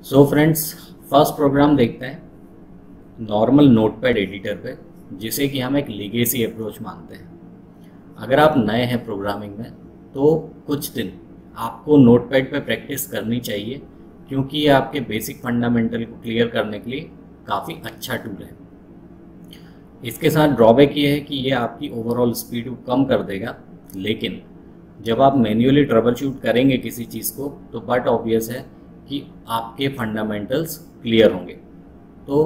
So friends, first programme देखते हैं normal notepad editor पे, जिसे कि हम एक लीगेसी अप्रोच मानते हैं। अगर आप नए हैं प्रोग्रामिंग में तो कुछ दिन आपको नोटपैड पे प्रैक्टिस करनी चाहिए, क्योंकि ये आपके बेसिक फंडामेंटल को क्लियर करने के लिए काफ़ी अच्छा टूल है। इसके साथ ड्रॉबैक ये है कि ये आपकी ओवरऑल स्पीड को कम कर देगा, लेकिन जब आप मैन्युअली ट्रबल शूट करेंगे किसी चीज़ को तो बट ऑब्वियस है कि आपके फंडामेंटल्स क्लियर होंगे। तो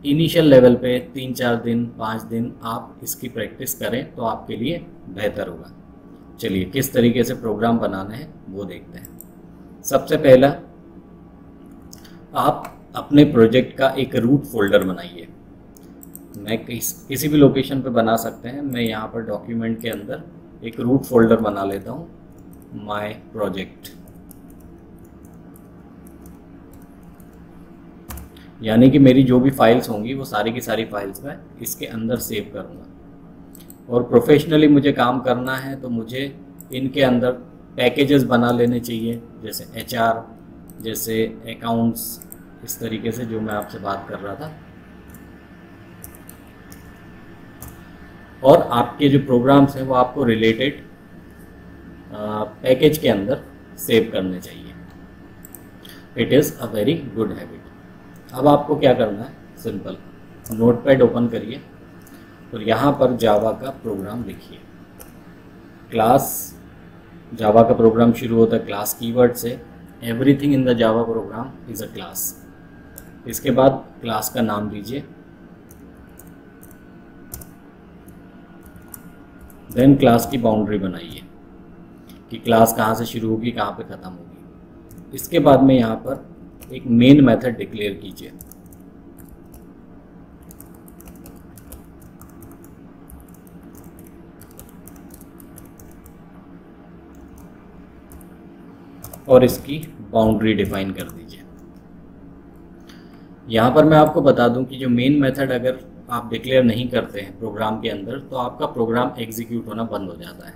इनिशियल लेवल पे 3-4 दिन 5 दिन आप इसकी प्रैक्टिस करें तो आपके लिए बेहतर होगा। चलिए किस तरीके से प्रोग्राम बनाना है वो देखते हैं। सबसे पहला, आप अपने प्रोजेक्ट का एक रूट फोल्डर बनाइए। मैं किसी भी लोकेशन पे बना सकते हैं। मैं यहाँ पर डॉक्यूमेंट के अंदर एक रूट फोल्डर बना लेता हूँ, माय प्रोजेक्ट, यानी कि मेरी जो भी फाइल्स होंगी वो सारी की सारी फाइल्स मैं इसके अंदर सेव करूँगा। और प्रोफेशनली मुझे काम करना है तो मुझे इनके अंदर पैकेजेस बना लेने चाहिए, जैसे HR, जैसे अकाउंट्स, इस तरीके से जो मैं आपसे बात कर रहा था। और आपके जो प्रोग्राम्स हैं वो आपको रिलेटेड पैकेज के अंदर सेव करने चाहिए। It is a very good habit. अब आपको क्या करना है, सिंपल नोटपैड ओपन करिए और यहाँ पर जावा का प्रोग्राम लिखिए। क्लास, जावा का प्रोग्राम शुरू होता है क्लास कीवर्ड से। Everything in the Java program is a class. इसके बाद क्लास का नाम दीजिए, देन क्लास की बाउंड्री बनाइए कि क्लास कहाँ से शुरू होगी, कहाँ पे ख़त्म होगी। इसके बाद में यहाँ पर एक मेन मेथड डिक्लेयर कीजिए। और इसकी बाउंड्री डिफाइन कर दीजिए। यहाँ पर मैं आपको बता दूं कि जो मेन मेथड अगर आप डिक्लेयर नहीं करते हैं प्रोग्राम के अंदर तो आपका प्रोग्राम एग्जीक्यूट होना बंद हो जाता है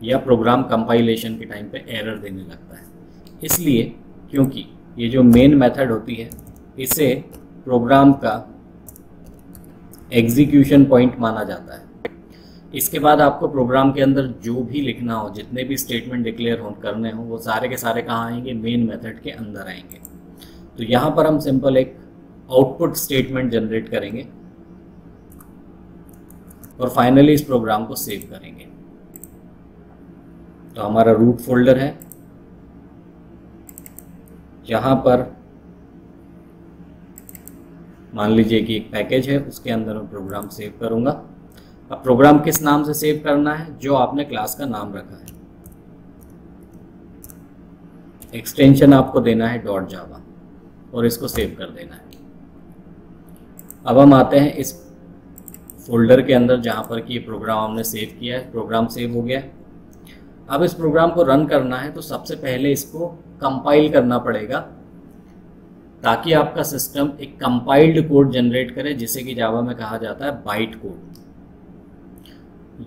या प्रोग्राम कंपाइलेशन के टाइम पे एरर देने लगता है। इसलिए क्योंकि ये जो मेन मेथड होती है इसे प्रोग्राम का एग्जीक्यूशन पॉइंट माना जाता है। इसके बाद आपको प्रोग्राम के अंदर जो भी लिखना हो, जितने भी स्टेटमेंट डिक्लेयर करने हो, वो सारे के सारे कहाँ आएंगे, मेन मेथड के अंदर आएंगे। तो यहाँ पर हम सिंपल एक आउटपुट स्टेटमेंट जनरेट करेंगे और फाइनली इस प्रोग्राम को सेव करेंगे। तो हमारा रूट फोल्डर है, यहाँ पर मान लीजिए कि एक पैकेज है, उसके अंदर मैं प्रोग्राम सेव करूंगा। अब प्रोग्राम किस नाम से सेव करना है, जो आपने क्लास का नाम रखा है। एक्सटेंशन आपको देना है .java और इसको सेव कर देना है। अब हम आते हैं इस फोल्डर के अंदर जहाँ पर कि ये प्रोग्राम हमने सेव किया है। प्रोग्राम सेव हो गया। अब इस प्रोग्राम को रन करना है तो सबसे पहले इसको कंपाइल करना पड़ेगा, ताकि आपका सिस्टम एक कंपाइल्ड कोड जनरेट करे, जिसे कि जावा में कहा जाता है बाइट कोड।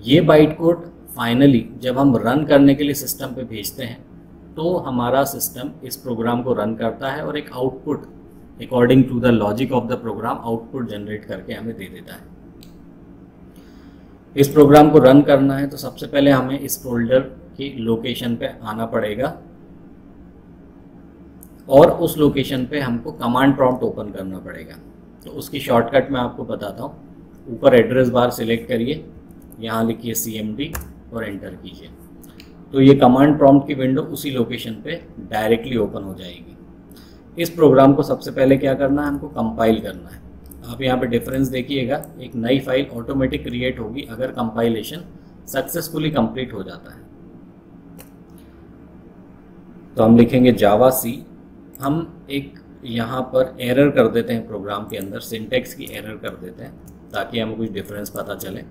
ये बाइट कोड फाइनली जब हम रन करने के लिए सिस्टम पे भेजते हैं तो हमारा सिस्टम इस प्रोग्राम को रन करता है और एक output according to the logic of the program output generate करके हमें दे देता है। इस प्रोग्राम को रन करना है तो सबसे पहले हमें इस फोल्डर की लोकेशन पे आना पड़ेगा और उस लोकेशन पे हमको कमांड प्रॉम्प्ट ओपन करना पड़ेगा। तो उसकी शॉर्टकट मैं आपको बताता हूँ। ऊपर एड्रेस बार सिलेक्ट करिए, यहाँ लिखिए CMD और एंटर कीजिए। तो ये कमांड प्रॉम्प्ट की विंडो उसी लोकेशन पे डायरेक्टली ओपन हो जाएगी। इस प्रोग्राम को सबसे पहले क्या करना है, हमको कंपाइल करना है। आप यहाँ पे डिफरेंस देखिएगा, एक नई फाइल ऑटोमेटिक क्रिएट होगी अगर कंपाइलेशन सक्सेसफुली कंप्लीट हो जाता है। तो हम लिखेंगे जावा C। हम एक यहाँ पर एरर कर देते हैं प्रोग्राम के अंदर, सिंटेक्स की एरर कर देते हैं ताकि हमें कुछ डिफरेंस पता चले।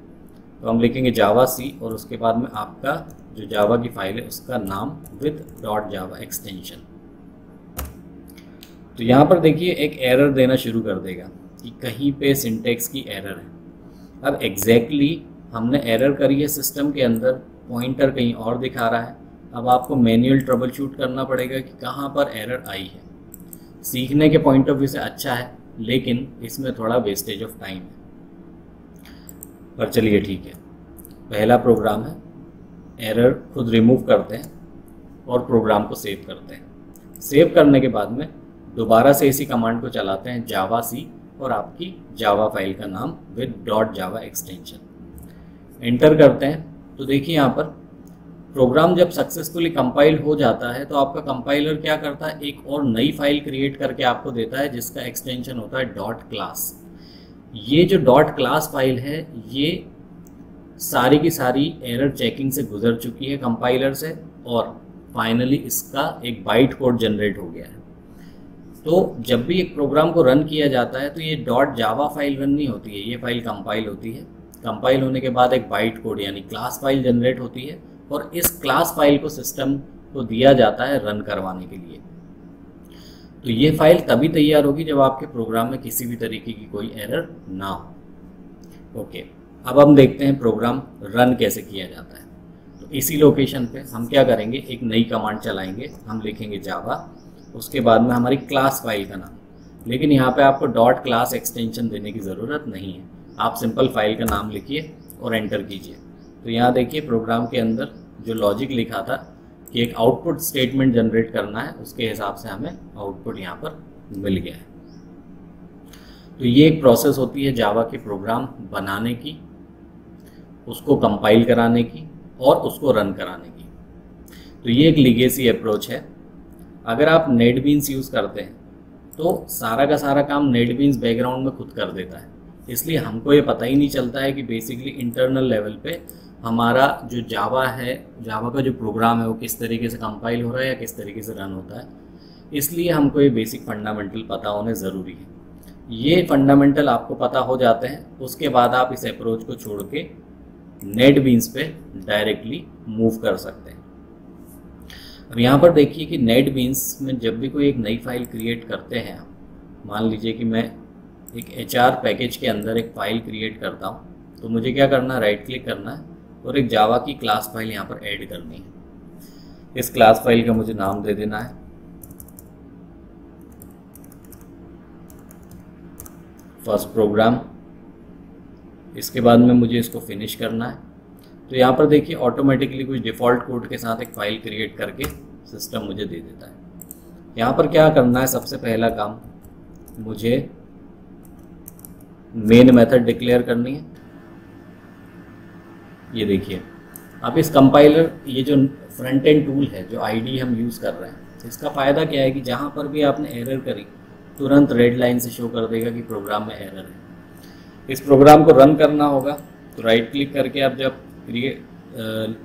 तो हम लिखेंगे जावा C और उसके बाद में आपका जो जावा की फाइल है उसका नाम विद .java एक्सटेंशन। तो यहाँ पर देखिए एक एरर देना शुरू कर देगा कि कहीं पे सिंटेक्स की एरर है। अब एग्जैक्टली हमने एरर करी है सिस्टम के अंदर, पॉइंटर कहीं और दिखा रहा है। अब आपको मैन्युअल ट्रबल शूट करना पड़ेगा कि कहाँ पर एरर आई है। सीखने के पॉइंट ऑफ व्यू से अच्छा है, लेकिन इसमें थोड़ा वेस्टेज ऑफ टाइम है। पर चलिए ठीक है, पहला प्रोग्राम है, एरर खुद रिमूव करते हैं और प्रोग्राम को सेव करते हैं। सेव करने के बाद में दोबारा से इसी कमांड को चलाते हैं जावा सी, और आपकी जावा फाइल का नाम विद .java एक्सटेंशन एंटर करते हैं। तो देखिए यहाँ पर प्रोग्राम जब सक्सेसफुली कंपाइल हो जाता है तो आपका कंपाइलर क्या करता है, एक और नई फाइल क्रिएट करके आपको देता है जिसका एक्सटेंशन होता है .class। ये जो .class फाइल है ये सारी की सारी एरर चेकिंग से गुजर चुकी है कंपाइलर से, और फाइनली इसका एक बाइट कोड जनरेट हो गया है। तो जब भी एक प्रोग्राम को रन किया जाता है तो ये .java फाइल रन नहीं होती है, ये फाइल कंपाइल होती है। कंपाइल होने के बाद एक बाइट कोड यानी क्लास फाइल जनरेट होती है, और इस क्लास फाइल को सिस्टम को दिया जाता है रन करवाने के लिए। तो ये फाइल तभी तैयार होगी जब आपके प्रोग्राम में किसी भी तरीके की कोई एरर ना हो। ओके, अब हम देखते हैं प्रोग्राम रन कैसे किया जाता है। तो इसी लोकेशन पे हम क्या करेंगे, एक नई कमांड चलाएंगे, हम लिखेंगे जावा, उसके बाद में हमारी क्लास फाइल का नाम, लेकिन यहाँ पे आपको .class एक्सटेंशन देने की ज़रूरत नहीं है, आप सिंपल फाइल का नाम लिखिए और एंटर कीजिए। तो यहाँ देखिए प्रोग्राम के अंदर जो लॉजिक लिखा था कि एक आउटपुट स्टेटमेंट जनरेट करना है, उसके हिसाब से हमें आउटपुट यहाँ पर मिल गया है। तो ये एक प्रोसेस होती है जावा के प्रोग्राम बनाने की, उसको कंपाइल कराने की और उसको रन कराने की। तो ये एक लीगेसी अप्रोच है। अगर आप नेटबीन्स यूज़ करते हैं तो सारा का सारा काम नेटबीन्स बैकग्राउंड में खुद कर देता है, इसलिए हमको ये पता ही नहीं चलता है कि बेसिकली इंटरनल लेवल पे हमारा जो जावा है, जावा का जो प्रोग्राम है वो किस तरीके से कंपाइल हो रहा है या किस तरीके से रन होता है। इसलिए हमको ये बेसिक फंडामेंटल पता होने ज़रूरी है। ये फंडामेंटल आपको पता हो जाते हैं, उसके बाद आप इस अप्रोच को छोड़ के नेटबीन्स पे डायरेक्टली मूव कर सकते हैं। अब यहाँ पर देखिए कि नेटबीन्स में जब भी कोई एक नई फाइल क्रिएट करते हैं, मान लीजिए कि मैं एक HR पैकेज के अंदर एक फ़ाइल क्रिएट करता हूँ, तो मुझे क्या करना है, राइट क्लिक करना है और एक जावा की क्लास फाइल यहाँ पर ऐड करनी है। इस क्लास फाइल का मुझे नाम दे देना है फर्स्ट प्रोग्राम। इसके बाद में मुझे इसको फिनिश करना है। तो यहाँ पर देखिए ऑटोमेटिकली कुछ डिफ़ॉल्ट कोड के साथ एक फ़ाइल क्रिएट करके सिस्टम मुझे दे देता है। यहाँ पर क्या करना है, सबसे पहला काम मुझे मेन मेथड डिक्लेयर करनी है। ये देखिए अब इस कंपाइलर, ये जो फ्रंट एंड टूल है, जो आईडी हम यूज़ कर रहे हैं, इसका फ़ायदा क्या है कि जहाँ पर भी आपने एरर करी तुरंत रेड लाइन से शो कर देगा कि प्रोग्राम में एरर है। इस प्रोग्राम को रन करना होगा तो राइट क्लिक करके आप जब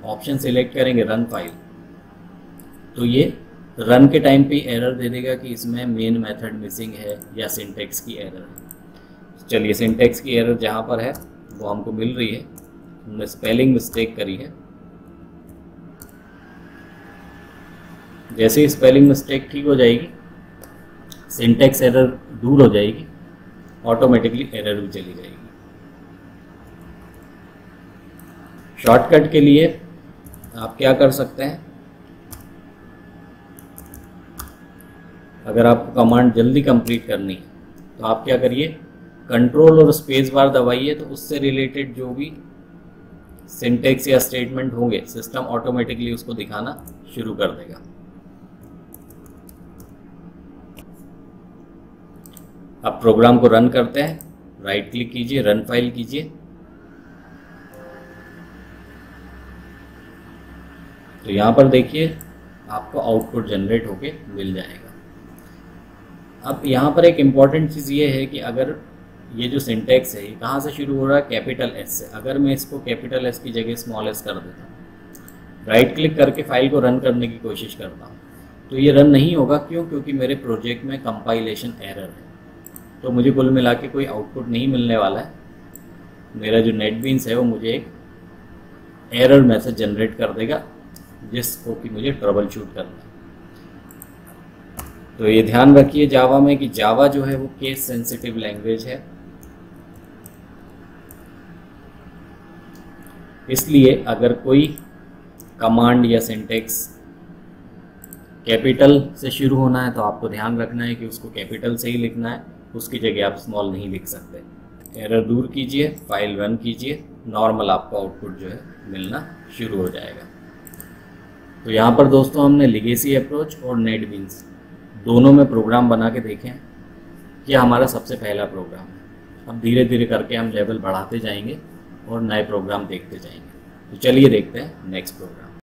ऑप्शन सिलेक्ट करेंगे रन फाइल, तो ये रन के टाइम पे एरर दे देगा कि इसमें मेन मेथड मिसिंग है या सिंटेक्स की एरर है। चलिए सिंटेक्स की एरर जहाँ पर है वो हमको मिल रही है, हमने स्पेलिंग मिस्टेक करी है। जैसे ही स्पेलिंग मिस्टेक ठीक हो जाएगी, सिंटेक्स एरर दूर हो जाएगी, ऑटोमेटिकली एरर भी चली जाएगी। शॉर्टकट के लिए आप क्या कर सकते हैं, अगर आपको कमांड जल्दी कंप्लीट करनी है तो आप क्या करिए, कंट्रोल और स्पेस बार दबाइए, तो उससे रिलेटेड जो भी सिंटेक्स या स्टेटमेंट होंगे सिस्टम ऑटोमेटिकली उसको दिखाना शुरू कर देगा। अब प्रोग्राम को रन करते हैं, राइट क्लिक कीजिए, रन फाइल कीजिए। तो यहाँ पर देखिए आपको आउटपुट जनरेट होके मिल जाएगा। अब यहाँ पर एक इम्पॉर्टेंट चीज़ ये है कि अगर ये जो सिंटेक्स है ये कहाँ से शुरू हो रहा है, कैपिटल एस से। अगर मैं इसको कैपिटल एस की जगह स्मॉल एस कर देता हूँ, राइट क्लिक करके फाइल को रन करने की कोशिश करता हूँ, तो ये रन नहीं होगा। क्यों? क्योंकि मेरे प्रोजेक्ट में कंपाइलेशन एरर है, तो मुझे कुल मिला के कोई आउटपुट नहीं मिलने वाला है। मेरा जो नेटबीन्स है वो मुझे एक एरर मैसेज जनरेट कर देगा जिसको कि मुझे ट्रबल शूट करना है। तो ये ध्यान रखिए जावा में कि जावा जो है वो केस सेंसिटिव लैंग्वेज है, इसलिए अगर कोई कमांड या सिंटेक्स कैपिटल से शुरू होना है तो आपको ध्यान रखना है कि उसको कैपिटल से ही लिखना है, उसकी जगह आप स्मॉल नहीं लिख सकते। एरर दूर कीजिए, फाइल रन कीजिए, नॉर्मल आपको आउटपुट जो है मिलना शुरू हो जाएगा। तो यहाँ पर दोस्तों हमने लीगेसी अप्रोच और नेटबीन्स दोनों में प्रोग्राम बना के देखे हैं। ये हमारा सबसे पहला प्रोग्राम है। अब धीरे धीरे करके हम लेवल बढ़ाते जाएंगे और नए प्रोग्राम देखते जाएंगे। तो चलिए देखते हैं नेक्स्ट प्रोग्राम।